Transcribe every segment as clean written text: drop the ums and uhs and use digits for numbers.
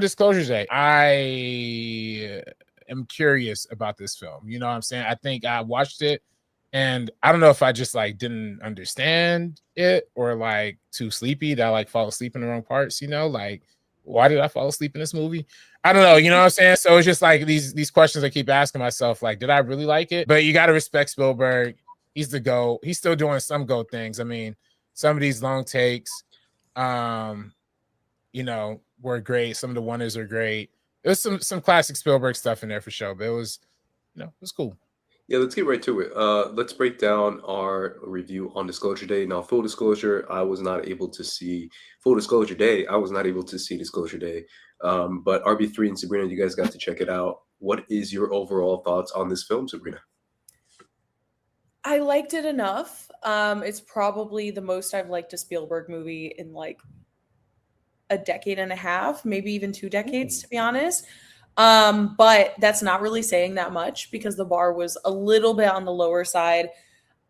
Disclosure Day. I am curious about this film. You know what I'm saying? I think I watched it and I don't know if I just like didn't understand it or like too sleepy that I like fall asleep in the wrong parts, you know? Like, why did I fall asleep in this movie? I don't know, you know what I'm saying? So it's just like these questions I keep asking myself, like, did I really like it? But you gotta respect Spielberg. He's the GOAT. He's still doing some GOAT things. I mean, some of these long takes, you know, were great. Some of the wonders are great. There's some classic Spielberg stuff in there for sure, but it was, you know, it was cool. Yeah, let's get right to it. Let's break down our review on Disclosure Day. Now, full disclosure, I was not able to see Full Disclosure Day. I was not able to see Disclosure Day. But RB3 and Sabrina, you guys got to check it out. What is your overall thoughts on this film, Sabrina? I liked it enough. It's probably the most I've liked a Spielberg movie in like a decade and a half, maybe even 2 decades, to be honest. But that's not really saying that much because the bar was a little bit on the lower side.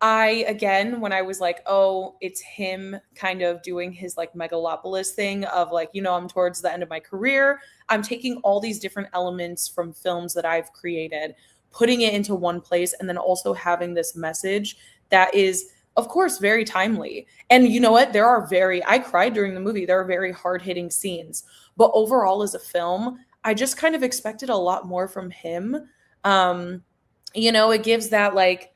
Again, when I was like, oh, it's him kind of doing his like megalopolis thing of like, I'm towards the end of my career. I'm taking all these different elements from films that I've created, putting it into one place, and then also having this message that is, of course, very timely. And you know what? I cried during the movie. There are very hard hitting scenes. But overall, as a film, I just kind of expected a lot more from him. It gives that like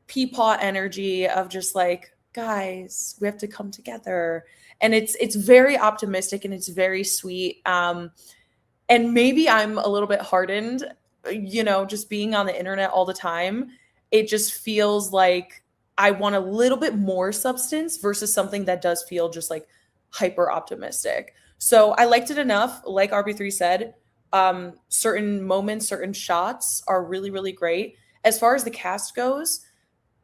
peapaw energy of just like, guys, we have to come together. And it's very optimistic and it's very sweet. And maybe I'm a little bit hardened, just being on the internet all the time. It just feels like I want a little bit more substance versus something that does feel just like hyper optimistic. So I liked it enough. Like RB3 said, certain moments, certain shots are really, really great. As far as the cast goes,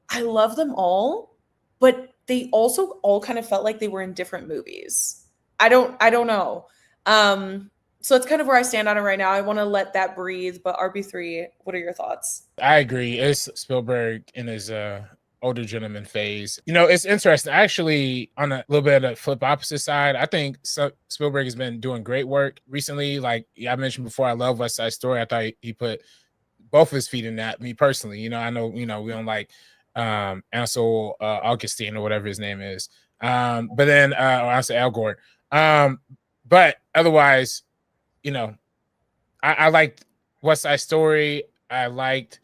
I love them all, but they also all kind of felt like they were in different movies. I don't know. So that's kind of where I stand on it right now. I want to let that breathe. But RB3, what are your thoughts? I agree. It's Spielberg in his older gentleman phase. You know, it's interesting. Actually, on a little bit of the flip opposite side, I think Spielberg has been doing great work recently. Like I mentioned before, I love West Side Story. I thought he put both of his feet in that. Me personally, I know, we don't like Ansel Augustine or whatever his name is. But then or Ansel Al Gore. But otherwise, I liked West Side Story. I liked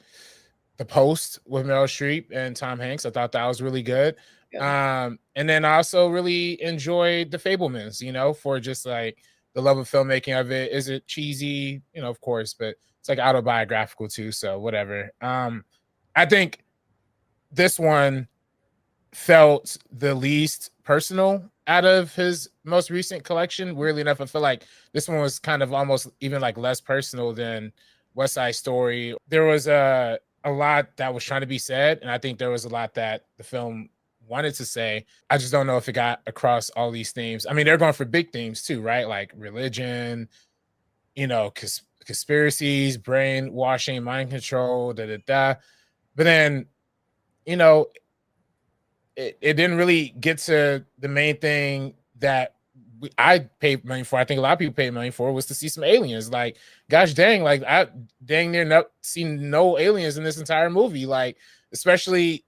The Post with Meryl Streep and Tom Hanks. I thought that was really good. Yeah. And then I also really enjoyed The Fabelmans, for just like the love of filmmaking of it. Is it cheesy? Of course, but it's like autobiographical too. So whatever. I think this one felt the least personal out of his most recent collection. Weirdly enough, I feel like this one was kind of almost even like less personal than West Side Story. There was a lot that was trying to be said, and I think there was a lot that the film wanted to say. I just don't know if it got across all these themes. I mean, they're going for big themes too, right? Like religion, conspiracies, brainwashing, mind control, But then, it didn't really get to the main thing that I paid money for. I think a lot of people paid money for was to see some aliens. Like, gosh dang, like I dang near not seen no aliens in this entire movie. Like, especially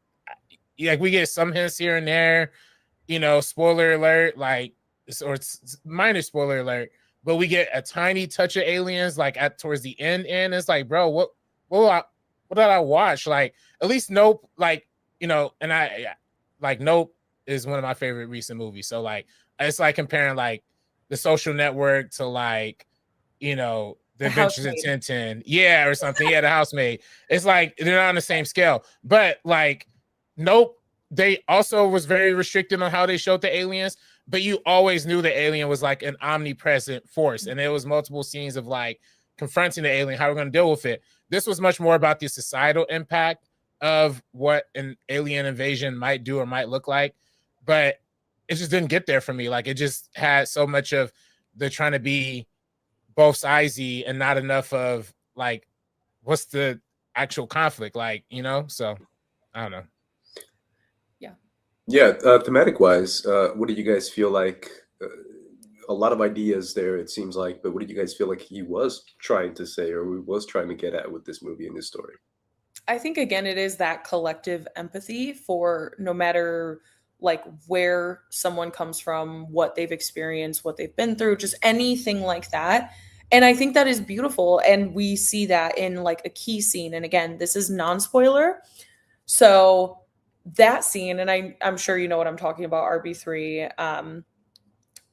like we get some hints here and there, spoiler alert, like, or it's minor spoiler alert, but we get a tiny touch of aliens like towards the end. And it's like, bro, what did I watch? Like, at least Nope, like, and like Nope is one of my favorite recent movies. So like it's like comparing like The Social Network to like, The Adventures in Tintin. Yeah, or something. Yeah, The Housemaid. It's like they're not on the same scale. But like Nope, they also was very restricted on how they showed the aliens, but you always knew the alien was like an omnipresent force. And there was multiple scenes of like confronting the alien, how we're going to deal with it. This was much more about the societal impact of what an alien invasion might do or might look like, but it just didn't get there for me. Like, it just had so much of the trying to be both sidesy and not enough of like, what's the actual conflict like, So I don't know. Yeah, thematic wise, what do you guys feel like? a lot of ideas there, it seems like. But what do you guys feel like he was trying to say, or he was trying to get at with this movie and this story? I think again it is that collective empathy for no matter like where someone comes from, what they've experienced, what they've been through, just anything like that. And I think that is beautiful, and we see that in like a key scene. And again, this is non-spoiler. So that scene, and I'm sure you know what I'm talking about, RB3.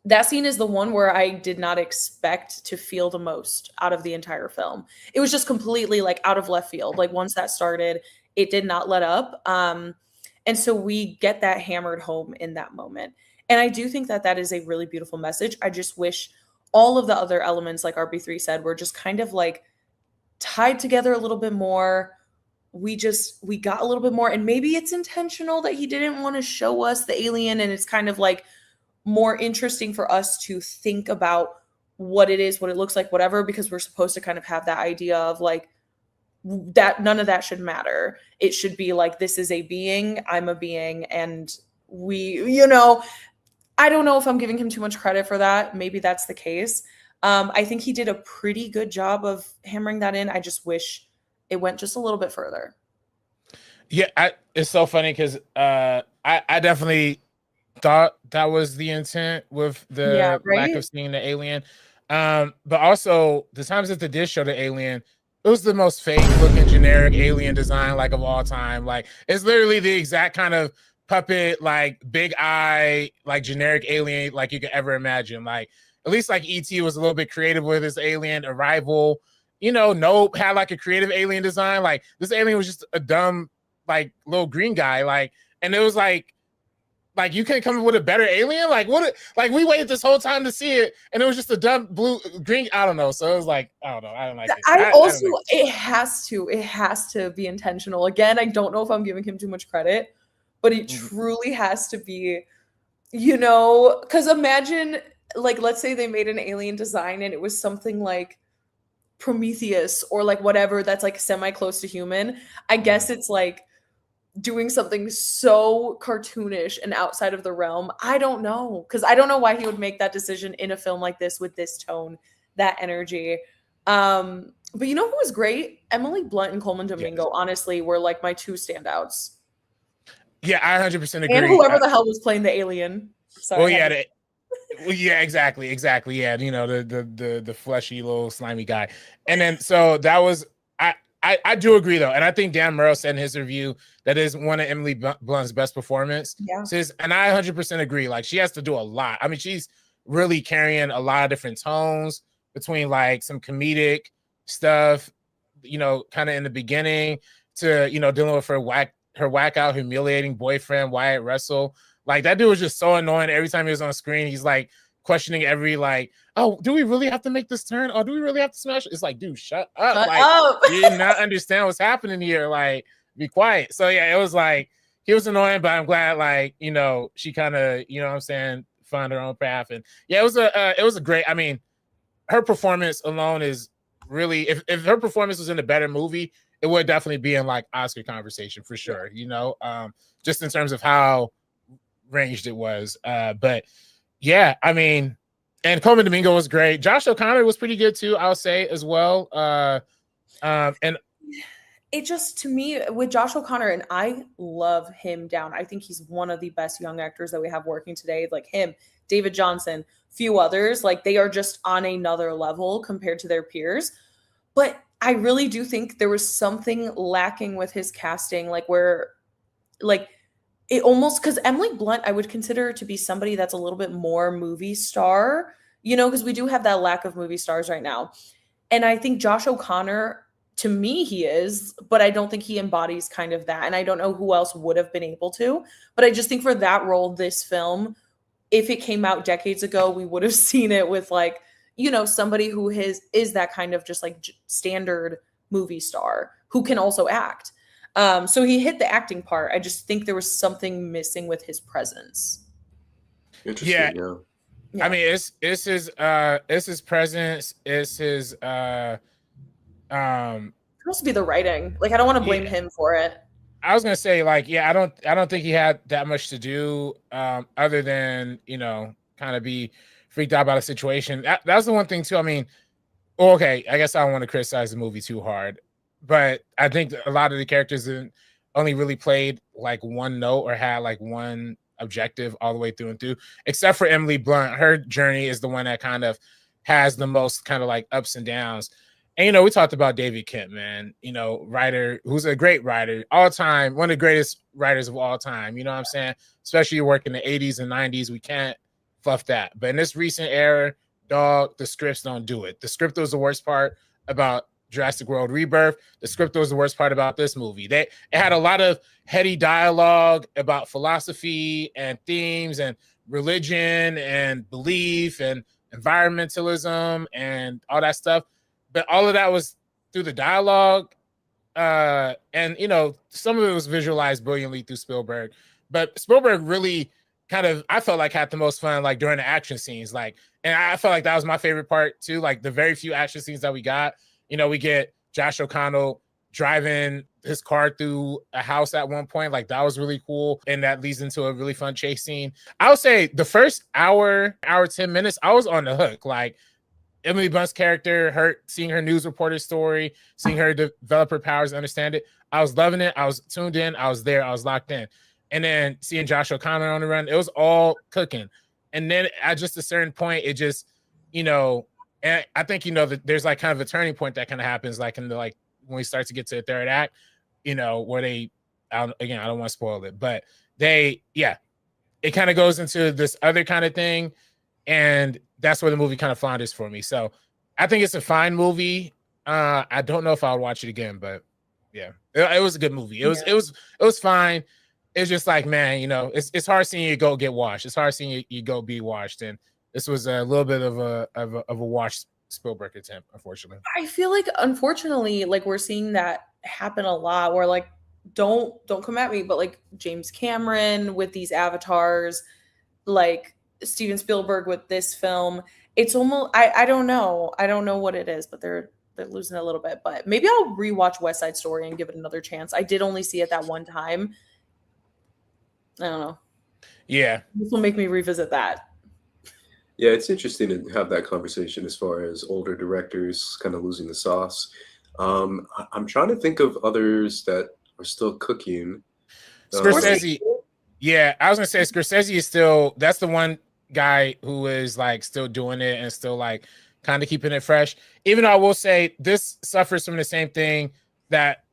That scene is the one where I did not expect to feel the most out of the entire film. It was just completely like out of left field. Like once that started, it did not let up. And so we get that hammered home in that moment. And I do think that that is a really beautiful message. I just wish all of the other elements, like RB3 said, were just kind of like tied together a little bit more. We got a little bit more, and maybe it's intentional that he didn't want to show us the alien, and it's kind of like more interesting for us to think about what it is, what it looks like, whatever, because we're supposed to kind of have that idea of like that none of that should matter. It should be like, this is a being, I'm a being, and I don't know if I'm giving him too much credit for that. Maybe that's the case. I think he did a pretty good job of hammering that in. I just wish it went just a little bit further. Yeah, it's so funny because I definitely thought that was the intent with the lack of seeing the alien. But also the times that they did show the alien, it was the most fake looking generic alien design like of all time. Like it's literally the exact kind of puppet, like big eye, like generic alien like you could ever imagine. Like at least like E.T. was a little bit creative with his alien. Arrival, Nope had like a creative alien design. Like this alien was just a dumb like little green guy. Like, and it was like you couldn't come up with a better alien. Like what? Like we waited this whole time to see it, and it was just a dumb blue green. I don't know. So it was like I don't know. I don't like it. It has to be intentional. Again, I don't know if I'm giving him too much credit, but it truly has to be. Because imagine like let's say they made an alien design and it was something like Prometheus or like whatever that's like semi close to human. I guess it's like doing something so cartoonish and outside of the realm. I don't know, because I don't know why he would make that decision in a film like this with this tone, that energy. But you know who was great? Emily Blunt and Coleman Domingo, honestly, were like my two standouts. Yeah, I 100% agree. And whoever the hell was playing the alien. Sorry. Yeah, exactly. Yeah, the fleshy little slimy guy. And then so that was I do agree though, and I think Dan Murrow said in his review that is one of Emily Blunt's best performance. Yeah. And I 100% agree. Like she has to do a lot. I mean, she's really carrying a lot of different tones between like some comedic stuff, kind of in the beginning to dealing with her whack out humiliating boyfriend Wyatt Russell. Like that dude was just so annoying. Every time he was on screen, he's like questioning every like, oh, do we really have to make this turn? Oh, do we really have to smash? It's like, dude, shut up. You did not understand what's happening here. Like, be quiet. So yeah, it was like he was annoying, but I'm glad like, she kind of, found her own path. And yeah, it was a great, I mean, her performance alone is really if her performance was in a better movie, it would definitely be in like Oscar conversation for sure, just in terms of how ranged it was. But yeah, I mean, and Coleman Domingo was great. Josh O'Connor was pretty good too, I'll say as well. And it just, to me, with Josh O'Connor, and I love him down. I think he's one of the best young actors that we have working today. Like him, David Johnson, few others, like they are just on another level compared to their peers. But I really do think there was something lacking with his casting, like where, like, it almost, because Emily Blunt, I would consider her to be somebody that's a little bit more movie star, because we do have that lack of movie stars right now. And I think Josh O'Connor, to me, he is, but I don't think he embodies kind of that. And I don't know who else would have been able to. But I just think for that role, this film, if it came out decades ago, we would have seen it with like, somebody who is that kind of just like standard movie star who can also act. So he hit the acting part. I just think there was something missing with his presence. Interesting. Yeah. I mean, it's his presence. It's his It must be the writing. Like I don't want to blame him for it. I was gonna say, like, yeah, I don't think he had that much to do, other than kind of be freaked out about a situation. That's the one thing too. I mean, okay, I guess I don't want to criticize the movie too hard, but I think a lot of the characters only really played like one note or had like one objective all the way through and through, except for Emily Blunt. Her journey is the one that kind of has the most kind of like ups and downs. And, you know, we talked about David Kent, man, you know, writer who's a great writer, all time, one of the greatest writers of all time. You know what I'm saying? Especially you work in the 80s and 90s. We can't fluff that. But in this recent era, dog, the scripts don't do it. The script was the worst part about Jurassic World Rebirth. The script was the worst part about this movie. It had a lot of heady dialogue about philosophy and themes and religion and belief and environmentalism and all that stuff. But all of that was through the dialogue. And, you know, some of it was visualized brilliantly through Spielberg. But Spielberg really kind of, I felt like, had the most fun like during the action scenes. Like, and I felt like that was my favorite part too. Like the very few action scenes that we got, you know, we get Josh O'Connell driving his car through a house at one point. Like that was really cool. And that leads into a really fun chase scene. I would say the first hour 10 minutes, I was on the hook. Like Emily Blunt's character, seeing her news reporter story, seeing her develop her powers, understand it. I was loving it. I was tuned in. I was there. I was locked in. And then seeing Josh O'Connor on the run, it was all cooking. And then at just a certain point, it just, you know, and I think, you know, that there's like kind of a turning point that kind of happens like in the, like when we start to get to the third act, you know, where I don't want to spoil it, but it kind of goes into this other kind of thing. And that's where the movie kind of flounders for me. So I think it's a fine movie. I don't know if I would watch it again, but yeah, it was a good movie. It was fine. It's just like, man, you know, it's hard seeing you go get washed. It's hard seeing you go be washed. And this was a little bit of a washed Spielberg attempt, unfortunately. I feel like, unfortunately, like we're seeing that happen a lot where like, don't come at me, but like James Cameron with these avatars, like Steven Spielberg with this film, it's almost, I don't know what it is, but they're losing a little bit. But maybe I'll rewatch West Side Story and give it another chance. I did only see it that one time. I don't know. Yeah, this will make me revisit that. Yeah, it's interesting to have that conversation as far as older directors kind of losing the sauce. I'm trying to think of others that are still cooking. Scorsese. Yeah, I was gonna say Scorsese is still, that's the one guy who is like still doing it and still like kind of keeping it fresh. Even though I will say this suffers from the same thing that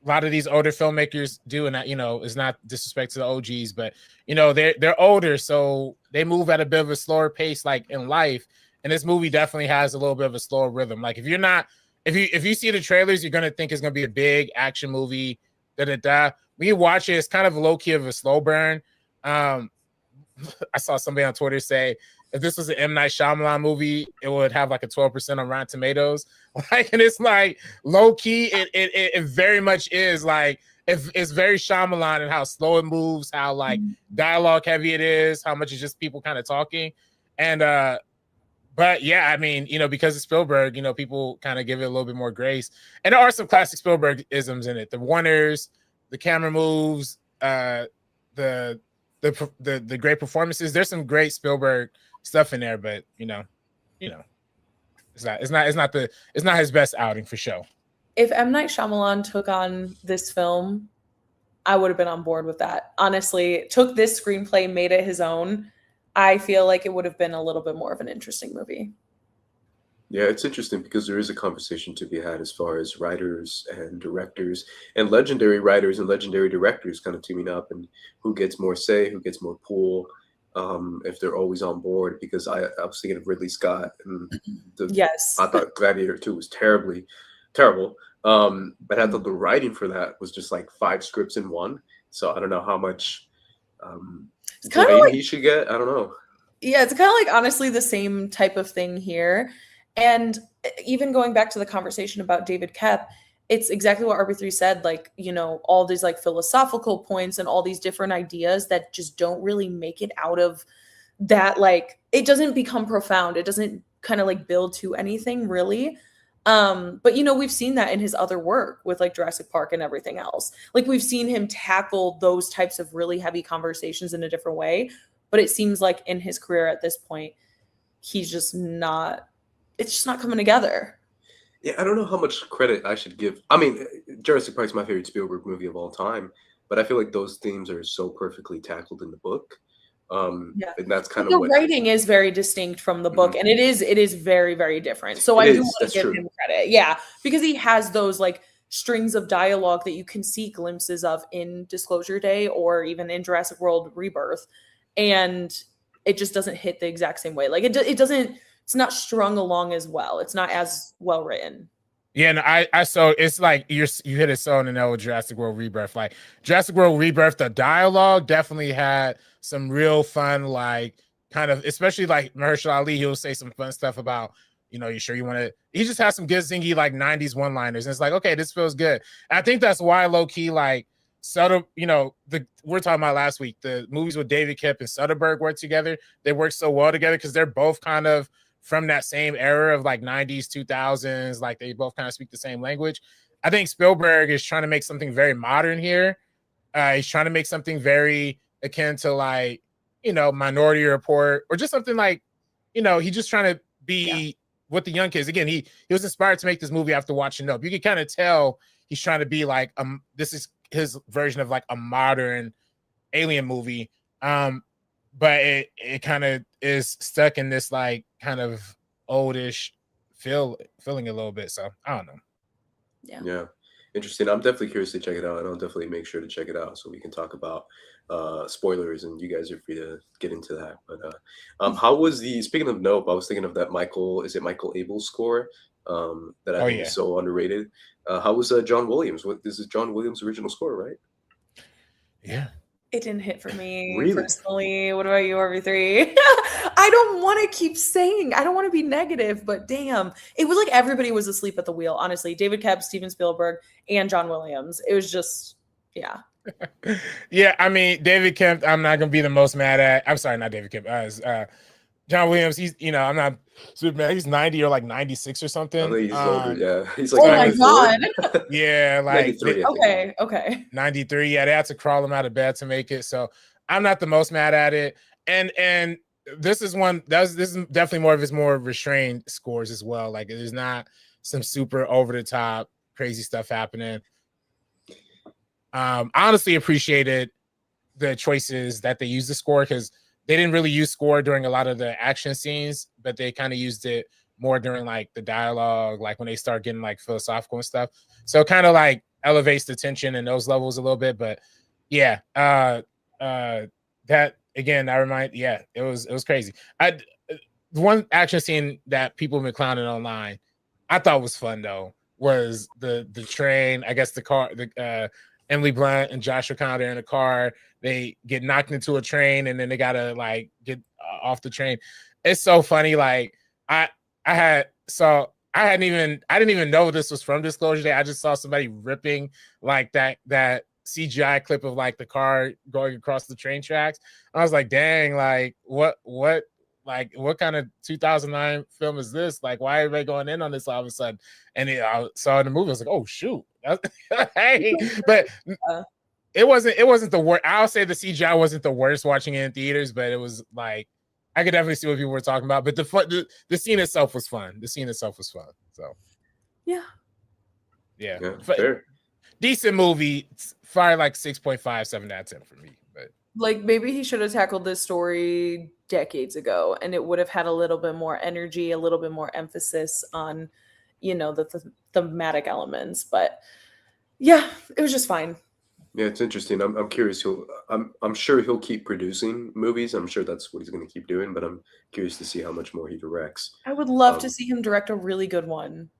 a lot of these older filmmakers do, and that, you know, is not disrespect to the OGs, but you know, they're older, so they move at a bit of a slower pace, like in life. And this movie definitely has a little bit of a slower rhythm. Like if you see the trailers, you're gonna think it's gonna be a big action movie. When you watch it, it's kind of low key of a slow burn. I saw somebody on Twitter say if this was an M. Night Shyamalan movie, it would have like a 12% on Rotten Tomatoes. Like, and it's like low key, it very much is like it's very Shyamalan and how slow it moves, how like dialogue heavy it is, how much it's just people kind of talking. And but yeah, I mean, you know, because it's Spielberg, you know, people kind of give it a little bit more grace. And there are some classic Spielberg isms in it. The Warners, the camera moves, the great performances. There's some great Spielberg stuff in there, but you know, it's not his best outing for sure. If M. Night Shyamalan took on this film, I would have been on board with that. Honestly, took this screenplay, made it his own, I feel like it would have been a little bit more of an interesting movie. Yeah, it's interesting because there is a conversation to be had as far as writers and directors and legendary writers and legendary directors kind of teaming up, and who gets more say, who gets more pull, if they're always on board. Because I was thinking of Ridley Scott, and yes, I thought Gladiator 2 was terrible. But I thought the writing for that was just like 5 scripts in one. So I don't know how much it's kind of like he should get. I don't know. Yeah, it's kind of like honestly the same type of thing here. And even going back to the conversation about David Koepp, it's exactly what RB3 said, like, you know, all these like philosophical points and all these different ideas that just don't really make it out of that. Like, it doesn't become profound. It doesn't kind of like build to anything really. But you know, we've seen that in his other work with like Jurassic Park and everything else. Like, we've seen him tackle those types of really heavy conversations in a different way. But it seems like in his career at this point, he's just not. It's just not coming together. Yeah, I don't know how much credit I should give. I mean, Jurassic Park's my favorite Spielberg movie of all time, but I feel like those themes are so perfectly tackled in the book. Yeah. And that's kind The of what writing is very distinct from the book, and it is very, very different. So It I do is, want that's to give true. him credit. Yeah, because he has those like strings of dialogue that you can see glimpses of in Disclosure Day or even in Jurassic World Rebirth, and it just doesn't hit the exact same way. Like it doesn't. It's not strung along as well. It's not as well written. Yeah, and I so it's like you hit it so on the nail with Jurassic World Rebirth. Like Jurassic World Rebirth, the dialogue definitely had some real fun, like kind of, especially like Mahershala Ali. He'll say some fun stuff about, you sure you want to. He just has some good zingy like '90s one-liners, and it's like, okay, this feels good. And I think that's why low key like Sutter, we're talking about last week, the movies with David Kip and Soderbergh work together. They work so well together because they're both kind of from that same era of like 90s, 2000s, like they both kind of speak the same language. I think Spielberg is trying to make something very modern here. He's trying to make something very akin to like, Minority Report, or just something like, he's just trying to be with the young kids. Again, he was inspired to make this movie after watching Nope. You can kind of tell he's trying to be like, this is his version of like a modern alien movie. But it kind of is stuck in this like kind of oldish feeling a little bit. So I don't know. Yeah, interesting. I'm definitely curious to check it out, and I'll definitely make sure to check it out so we can talk about spoilers, and you guys are free to get into that. But how was speaking of Nope, I was thinking of that Michael Abel score that I think is so underrated. How was John Williams? This is John Williams' original score, right? Yeah. It didn't hit for me Really? personally. What about you, RB3? I don't want to keep saying, I don't want to be negative, but damn. It was like everybody was asleep at the wheel, honestly. David Kep, Steven Spielberg, and John Williams. It was just, yeah. Yeah, I mean, David Kemp, I'm not going to be the most mad at. I'm sorry, not David Kemp. John Williams, he's, I'm not super mad. He's 90 or like 96 or something. I think he's older, yeah. He's like, oh my God. Yeah, like 93, okay. 93. Yeah, they had to crawl him out of bed to make it. So I'm not the most mad at it. And this is definitely more of his more restrained scores as well. Like there's not some super over the top crazy stuff happening. Honestly appreciated the choices that they used to score, because they didn't really use score during a lot of the action scenes, but they kind of used it more during like the dialogue, like when they start getting like philosophical and stuff. So it kind of like elevates the tension in those levels a little bit. But yeah, that again, it was crazy. One action scene that people have been clowning online, I thought was fun though, was the train. I guess the car, Emily Blunt and Josh O'Connor in a car. They get knocked into a train, and then they gotta like get off the train. It's so funny. Like I didn't even know this was from Disclosure Day. I just saw somebody ripping like that CGI clip of like the car going across the train tracks. I was like, dang, like what kind of 2009 film is this? Like, why are everybody going in on this all of a sudden? And I saw in the movie, I was like, oh shoot. Hey, but it wasn't the worst. I'll say the CGI wasn't the worst watching it in theaters, but it was like, I could definitely see what people were talking about. But the scene itself was fun. So yeah. Fair. Decent movie. Fire like 6.5, 7 out of 10 for me. But like maybe he should have tackled this story decades ago, and it would have had a little bit more energy, a little bit more emphasis on, the thematic elements. But yeah, it was just fine. Yeah, it's interesting. I'm curious. I'm sure he'll keep producing movies. I'm sure that's what he's going to keep doing. But I'm curious to see how much more he directs. I would love to see him direct a really good one.